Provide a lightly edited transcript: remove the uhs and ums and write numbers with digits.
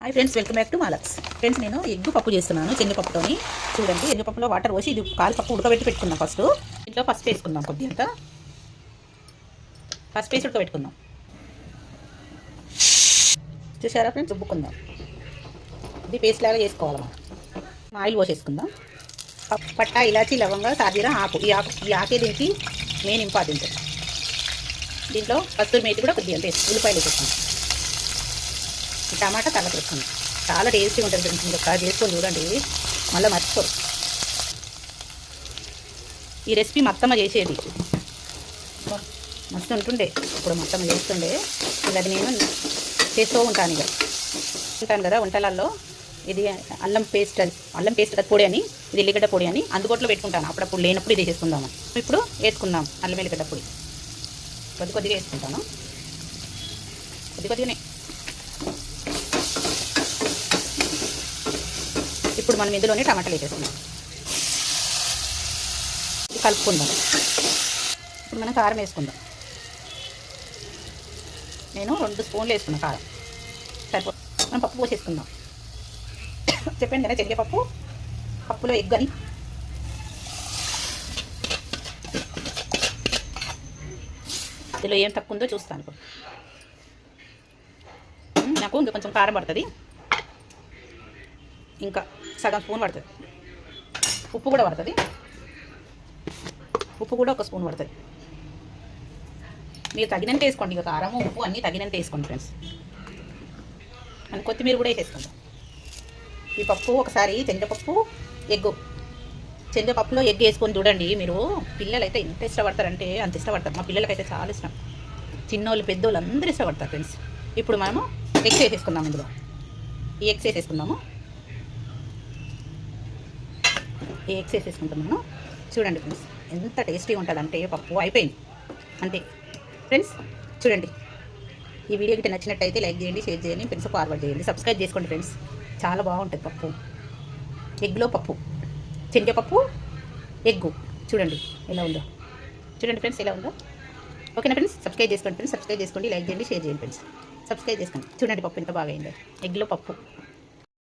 Hi friends, welcome back to మాలక్స్. Friends, నేను egg పప్పు చేస్తున్నాను శనగపప్పుతోని. చూడండి, శనగపప్పులో వాటర్ పోసి ఇది కాలు పప్పు ఉడకబెట్టి పెట్టుకుందాం. ఫస్ట్ ఇంట్లో పసుపు వేసుకుందాం, కొద్దిగా పసుపు వేసి ఉడకబెట్టుకుందాం. చూసారా ఫ్రెండ్స్, రుబ్బుకుందాం. ఇది పేస్ట్ లాగా చేసుకోవాలి. మనం ఆయిల్ పోసేసుకుందాం. పట్టా, ఇలాచి, లవంగా, సాజీరా, ఆకు. ఈ ఆకే దీనికి మెయిన్ ఇంపార్టెంట్. దీంట్లో కస్తూరి మేతి కూడా కొద్దిగా ఉల్లిపాయలు వేసుకుందాం. టమాటా తర్వాత వేసుకుందాం. చాలా టేస్టీగా ఉంటుంది ఫ్రెండ్స్. మీరు ఒకసారి చేసుకొని చూడండి, మళ్ళీ మర్చిపోరు. ఈ రెసిపీ మత్తమ్మ చేసేది మస్తు ఉంటుండే. ఇప్పుడు మత్తమ్మ చేస్తుండే, ఇక అది నేను చేస్తూ ఉంటాను కదా వంటలలో. ఇది అల్లం పేస్ట్ పొడి అని, ఇది ఎల్లిగడ్డ పొడి అని అందుబాటులో పెట్టుకుంటాను. అప్పుడప్పుడు లేనప్పుడు ఇది చేసుకుందాము. ఇప్పుడు వేసుకుందాం అల్లం ఎల్లిగడ్డ పొడి. కొద్దిగా వేసుకుంటాను, కొద్దిగానే. ఇప్పుడు మనం ఇందులోనే టమాటాలు వేసేస్తున్నాం. కలుపుకుందాం. ఇప్పుడు మనం కారం వేసుకుందాం. నేను 2 స్పూన్లు వేసుకున్నాను కారం. సరిపో. మనం పప్పు పోసేసుకుందాం. చెప్పండి కదా, శనగపప్పు పప్పులో ఎగ్ అని. ఇందులో ఏం తక్కువ ఉందో చూస్తాను ఇప్పుడు. నాకు ఇంకా కొంచెం కారం పడుతుంది, ఇంకా సగం స్పూన్ పడుతుంది. ఉప్పు కూడా పడుతుంది, ఉప్పు కూడా 1 స్పూన్ పడుతుంది. మీరు తగినంత వేసుకోండి. ఇక కారము ఉప్పు అన్నీ తగినంత వేసుకోండి ఫ్రెండ్స్. మనం కొత్తిమీర కూడా వేసేసుకుందాం. ఈ పప్పు ఒకసారి శనగపప్పులో ఎగ్ వేసుకొని చూడండి. మీరు పిల్లలు అయితే ఎంత ఇష్టపడతారంటే అంత ఇష్టపడతారు. మా పిల్లలకైతే చాలా ఇష్టం. చిన్నోళ్ళు పెద్దోళ్ళు అందరూ ఇష్టపడతారు ఫ్రెండ్స్. ఇప్పుడు మనము ఎగ్స్ వేసేసుకుందాం. ఇందులో ఈ ఎగ్స్ వేసేసుకుందాము. ఈ ఎగ్స్ వేసేసుకుంటున్నాను. చూడండి ఫ్రెండ్స్, ఎంత టేస్టీగా ఉంటుందంటే పప్పు. అయిపోయింది అంతే ఫ్రెండ్స్. చూడండి, ఈ వీడియో గిట్ట నచ్చినట్టయితే లైక్ చేయండి, షేర్ చేయండి, ఫ్రెండ్స్ ఫార్వర్డ్ చేయండి, సబ్స్క్రైబ్ చేసుకోండి ఫ్రెండ్స్. చాలా బాగుంటుంది పప్పు. ఎగ్లో పప్పు, శనగపప్పు, ఎగ్గు. చూడండి ఎలా ఉందో. చూడండి ఫ్రెండ్స్, ఎలా ఉందో. ఓకేనా ఫ్రెండ్స్? సబ్స్క్రైబ్ చేసుకోండి ఫ్రెండ్స్. సబ్స్క్రైబ్ చేసుకోండి, లైక్ చేయండి, షేర్ చేయండి ఫ్రెండ్స్. సబ్స్క్రైబ్ చేసుకోండి. చూడండి పప్పు ఎంత బాగా అయిందో. ఎగ్లో పప్పు.